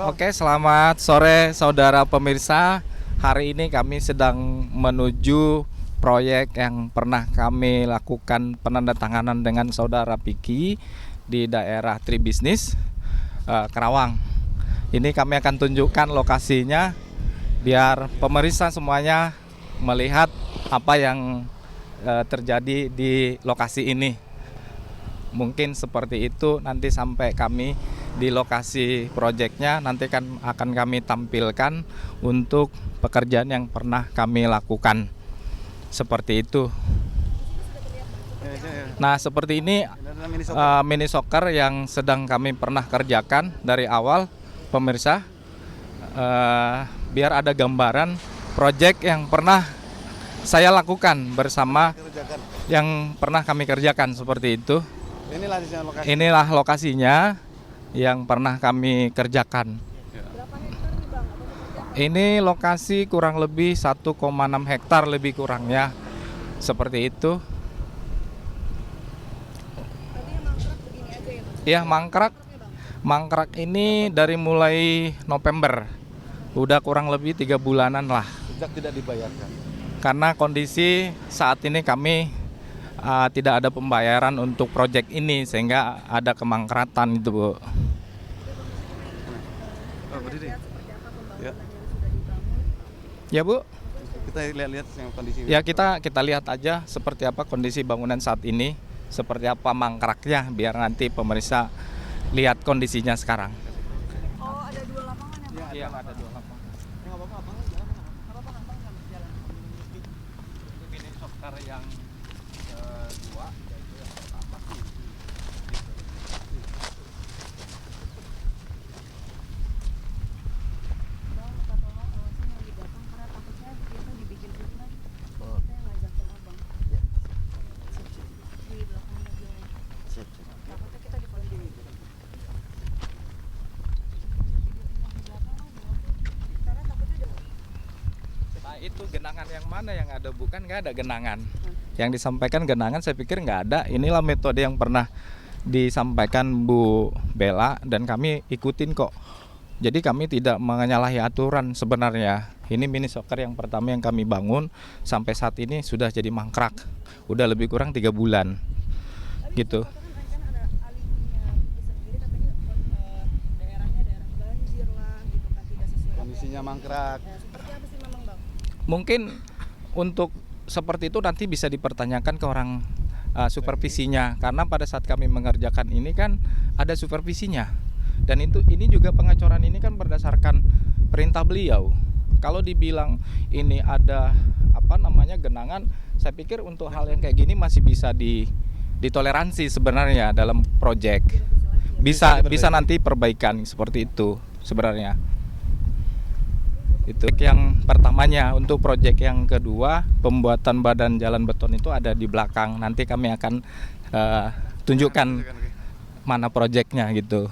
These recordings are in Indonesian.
Oke, selamat sore saudara pemirsa. Hari ini kami sedang menuju proyek yang pernah kami lakukan penandatanganan dengan saudara Piki di daerah Tribisnis, Karawang. Ini kami akan tunjukkan lokasinya biar pemirsa semuanya melihat apa yang terjadi di lokasi ini. Mungkin seperti itu nanti sampai kami di lokasi proyeknya nanti akan kami tampilkan untuk pekerjaan yang pernah kami lakukan. Seperti itu. Nah, seperti ini mini soccer yang sedang kami pernah kerjakan dari awal, pemirsa. Biar ada gambaran proyek yang pernah saya lakukan bersama yang pernah kami kerjakan seperti itu. Inilah lokasinya yang pernah kami kerjakan. Ini lokasi kurang lebih 1,6 hektar lebih kurangnya, seperti itu. Ya, mangkrak ini dari mulai November, udah kurang lebih 3 bulanan lah. Sejak tidak dibayarkan. Karena kondisi saat ini kami tidak ada pembayaran untuk proyek ini sehingga ada kemangkratan itu, Bu. Ya, Bu. Kita lihat kondisi. Ya, kita lihat aja seperti apa kondisi bangunan saat ini, seperti apa mangkraknya biar nanti pemirsa lihat kondisinya sekarang. Oh, ada 2 lapangan ya, Pak? Iya, ada 2 lapangan. Itu mini soccer yang kedua, yaitu yang pertama. Bang, minta tolong saya lagi datang karena takutnya biasa dibikin fitnah. Saya ngajakin abang. Di belakang mobilnya. Takutnya kita dipanggil. Karena takutnya ada. Nah, itu genangan yang mana yang ada? Bukan, nggak ada genangan. Yang disampaikan genangan saya pikir nggak ada. Inilah metode yang pernah disampaikan Bu Bella dan kami ikutin kok. Jadi kami tidak menyalahi aturan sebenarnya. Ini mini soccer yang pertama yang kami bangun sampai saat ini sudah jadi mangkrak. Udah lebih kurang 3 bulan. Gitu. Kan ada alibinya bisa sendiri katanya daerahnya daerah banjir lah gitu kan, tidak sesuai Kondisinya mangkrak. seperti apa sih memang, Bang? Mungkin untuk seperti itu nanti bisa dipertanyakan ke orang supervisinya, karena pada saat kami mengerjakan ini kan ada supervisinya. Dan ini juga pengecoran ini kan berdasarkan perintah beliau. Kalau dibilang ini ada genangan, saya pikir untuk hal yang kayak gini masih bisa ditoleransi sebenarnya dalam proyek. Bisa nanti perbaikan seperti itu sebenarnya. Itu yang pertamanya. Untuk proyek yang kedua, pembuatan badan jalan beton itu ada di belakang. Nanti kami akan tunjukkan mana proyeknya gitu.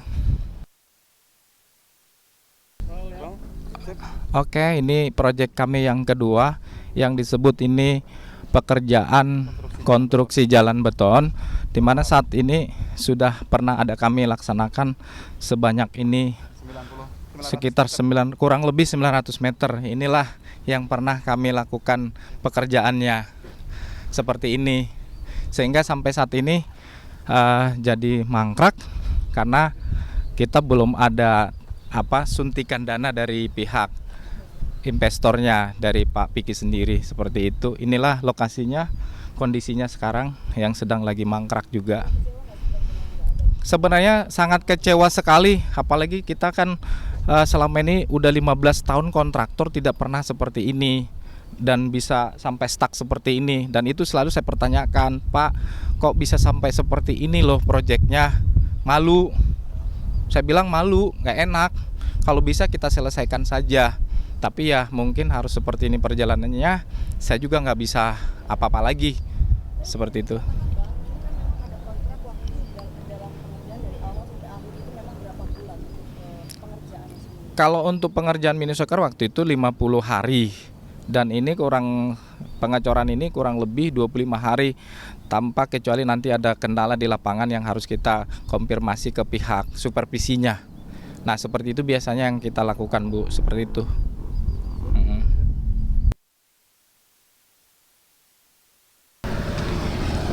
Oke, ini proyek kami yang kedua yang disebut ini pekerjaan konstruksi jalan beton, di mana saat ini sudah pernah ada kami laksanakan sebanyak ini sekitar kurang lebih 900 meter. Inilah yang pernah kami lakukan pekerjaannya seperti ini, sehingga sampai saat ini jadi mangkrak karena kita belum ada suntikan dana dari pihak investornya, dari Pak Piki sendiri, seperti itu. Inilah lokasinya, kondisinya sekarang yang sedang lagi mangkrak juga. Sebenarnya sangat kecewa sekali, apalagi kita kan selama ini udah 15 tahun kontraktor tidak pernah seperti ini dan bisa sampai stuck seperti ini. Dan itu selalu saya pertanyakan, Pak, kok bisa sampai seperti ini loh proyeknya? Malu. Saya bilang malu, nggak enak. Kalau bisa kita selesaikan saja. Tapi ya mungkin harus seperti ini perjalanannya. Saya juga nggak bisa apa-apa lagi. Seperti itu. Kalau untuk pengerjaan mini soccer waktu itu 50 hari. dan ini pengecoran ini kurang lebih 25 hari tanpa kecuali nanti ada kendala di lapangan yang harus kita konfirmasi ke pihak supervisinya. Nah, seperti itu biasanya yang kita lakukan, Bu, seperti itu.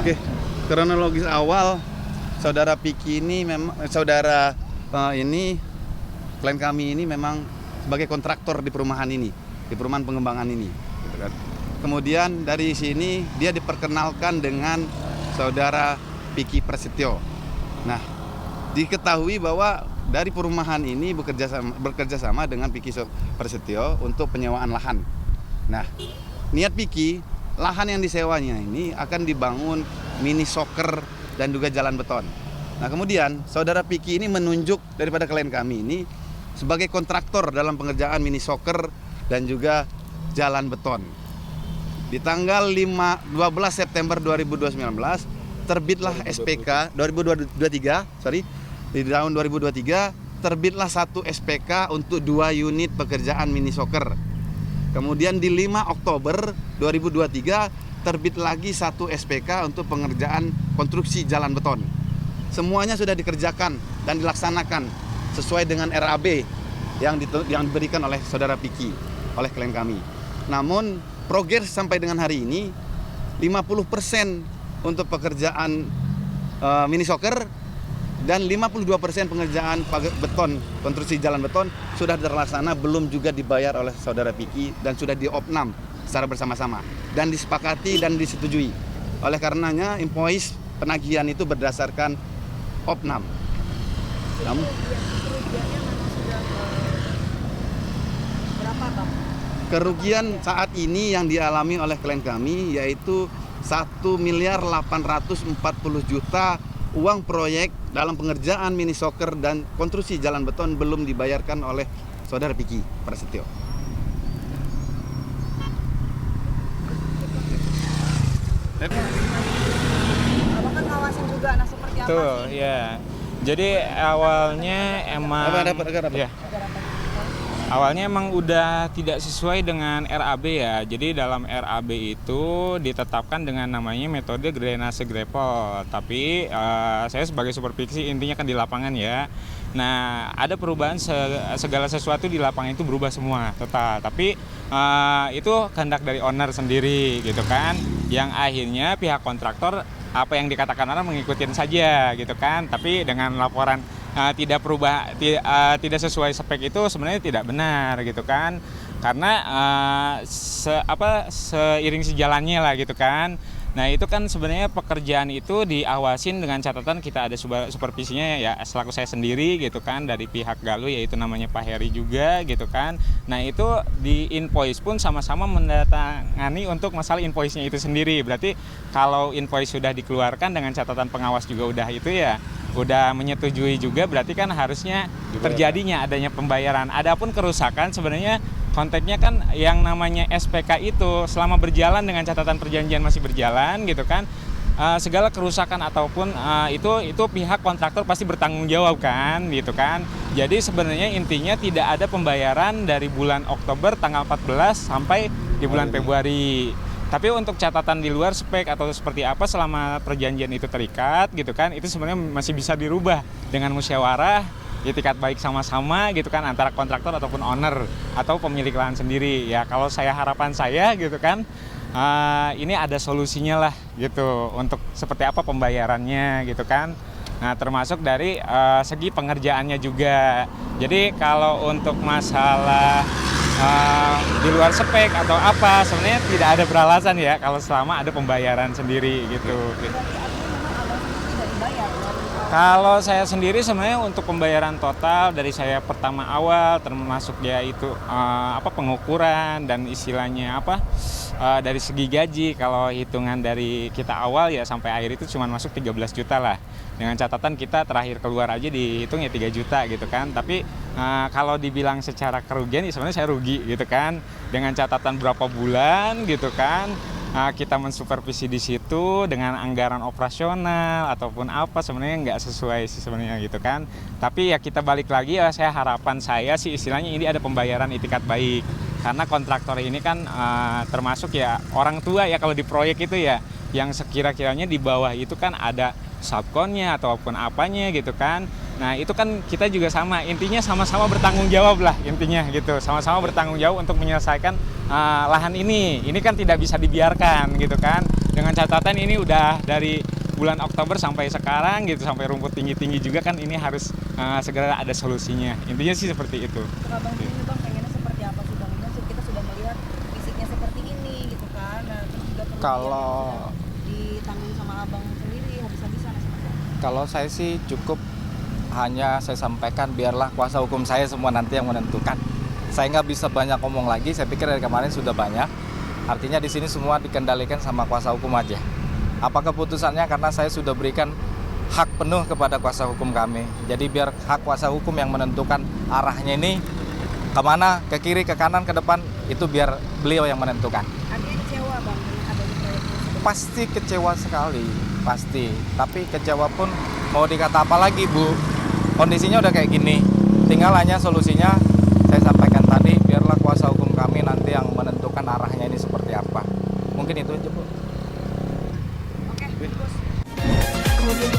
Oke, kronologis awal saudara Piki ini memang klien kami ini memang sebagai kontraktor di perumahan ini, di perumahan pengembangan ini, gitu kan. Kemudian dari sini dia diperkenalkan dengan saudara Piki Prasetyo. Nah, diketahui bahwa dari perumahan ini bekerja sama dengan Piki Prasetyo untuk penyewaan lahan. Nah, niat Piki, lahan yang disewanya ini akan dibangun mini soccer dan juga jalan beton. Nah, kemudian saudara Piki ini menunjuk daripada klien kami ini sebagai kontraktor dalam pengerjaan mini soccer dan juga jalan beton. Di tanggal 12 September 2019 terbitlah SPK 2023, di tahun 2023 terbitlah satu SPK untuk 2 unit pekerjaan mini soccer. Kemudian di 5 Oktober 2023 terbit lagi satu SPK untuk pengerjaan konstruksi jalan beton. Semuanya sudah dikerjakan dan dilaksanakan sesuai dengan RAB yang diberikan oleh saudara Piki, oleh klien kami. Namun progres sampai dengan hari ini 50% untuk pekerjaan mini soccer dan 52% pengerjaan beton, konstruksi jalan beton sudah terlaksana, belum juga dibayar oleh saudara Piki dan sudah diopnam secara bersama-sama dan disepakati dan disetujui. Oleh karenanya invoice penagihan itu berdasarkan opnam. Kerugiannya memang sudah berapa, Bang? Kerugian saat ini yang dialami oleh klien kami yaitu 1.840.000.000 uang proyek dalam pengerjaan mini soccer dan konstruksi jalan beton belum dibayarkan oleh saudara Piki Prasetyo. Abang kan ngawasin juga, nah seperti apa Betul, sih? ya. Jadi awalnya emang ya, awalnya emang udah tidak sesuai dengan RAB ya. Jadi dalam RAB itu ditetapkan dengan namanya metode drainase grapple. Tapi saya sebagai supervisi intinya kan di lapangan ya. Nah, ada perubahan segala sesuatu di lapangan itu berubah semua total. Tapi itu kehendak dari owner sendiri gitu kan. Yang akhirnya pihak kontraktor apa yang dikatakan orang mengikutin saja gitu kan. Tapi dengan laporan tidak tidak sesuai spek itu sebenarnya tidak benar gitu kan, karena seiring sejalannya lah gitu kan. Nah, itu kan sebenarnya pekerjaan itu diawasin dengan catatan kita ada supervisinya ya selaku saya sendiri gitu kan, dari pihak Galuh yaitu namanya Pak Heri juga gitu kan. Nah, itu di invoice pun sama-sama mendatangani untuk masalah invoice-nya itu sendiri. Berarti kalau invoice sudah dikeluarkan dengan catatan pengawas juga udah itu ya udah menyetujui juga, berarti kan harusnya terjadinya adanya pembayaran. Adapun kerusakan sebenarnya konteksnya kan yang namanya SPK itu selama berjalan dengan catatan perjanjian masih berjalan gitu kan, segala kerusakan ataupun itu pihak kontraktor pasti bertanggung jawab kan gitu kan. Jadi sebenarnya intinya tidak ada pembayaran dari bulan Oktober tanggal 14 sampai di bulan Februari. Tapi untuk catatan di luar spek atau seperti apa selama perjanjian itu terikat gitu kan, itu sebenarnya masih bisa dirubah dengan musyawarah, itikat baik sama-sama gitu kan antara kontraktor ataupun owner atau pemilik lahan sendiri. Ya kalau harapan saya gitu kan, ini ada solusinya lah gitu untuk seperti apa pembayarannya gitu kan. Nah, termasuk dari segi pengerjaannya juga. Jadi kalau untuk masalah di luar spek atau apa sebenarnya tidak ada beralasan ya kalau selama ada pembayaran sendiri gitu. Kalau saya sendiri sebenarnya untuk pembayaran total dari saya pertama awal termasuk ya itu pengukuran dan istilahnya dari segi gaji, kalau hitungan dari kita awal ya sampai akhir itu cuma masuk 13 juta lah. Dengan catatan kita terakhir keluar aja dihitung ya 3 juta gitu kan. Tapi kalau dibilang secara kerugian ya sebenarnya saya rugi gitu kan. Dengan catatan berapa bulan gitu kan. Kita mensupervisi di situ dengan anggaran operasional ataupun apa sebenarnya nggak sesuai sih sebenarnya gitu kan. Tapi ya kita balik lagi ya, harapan saya sih istilahnya ini ada pembayaran itikat baik. Karena kontraktor ini kan termasuk ya orang tua ya kalau di proyek itu ya, yang sekira-kiranya di bawah itu kan ada subkonnya ataupun apanya gitu kan. Nah itu kan kita juga sama, intinya sama-sama bertanggung jawab lah intinya gitu, sama-sama bertanggung jawab untuk menyelesaikan lahan ini kan tidak bisa dibiarkan gitu kan, dengan catatan ini udah dari bulan Oktober sampai sekarang gitu, sampai rumput tinggi-tinggi juga kan, ini harus segera ada solusinya, intinya sih seperti itu. Untuk abang sendiri bang pengennya seperti apa sih bang? Ini kita sudah melihat fisiknya seperti ini gitu kan. Nah terus juga kemudian Kalau- ditanggung sama abang sendiri habis-habisan seperti apa? Kalau saya sih cukup hanya saya sampaikan biarlah kuasa hukum saya semua nanti yang menentukan. Saya nggak bisa banyak ngomong lagi, saya pikir dari kemarin sudah banyak. Artinya di sini semua dikendalikan sama kuasa hukum aja. Apa keputusannya, karena saya sudah berikan hak penuh kepada kuasa hukum kami. Jadi biar hak kuasa hukum yang menentukan arahnya ini kemana, ke kiri, ke kanan, ke depan, itu biar beliau yang menentukan. Artinya kecewa bang dengan adanya proyek ini sebelum Pasti kecewa sekali, pasti. Tapi kecewa pun mau dikata apa lagi Bu, kondisinya udah kayak gini. Tinggal hanya solusinya, saya sampaikan tadi, biarlah kuasa hukum kami nanti yang menentukan arahnya ini seperti apa. Mungkin itu aja Bu. Oke, bagus. Kemudian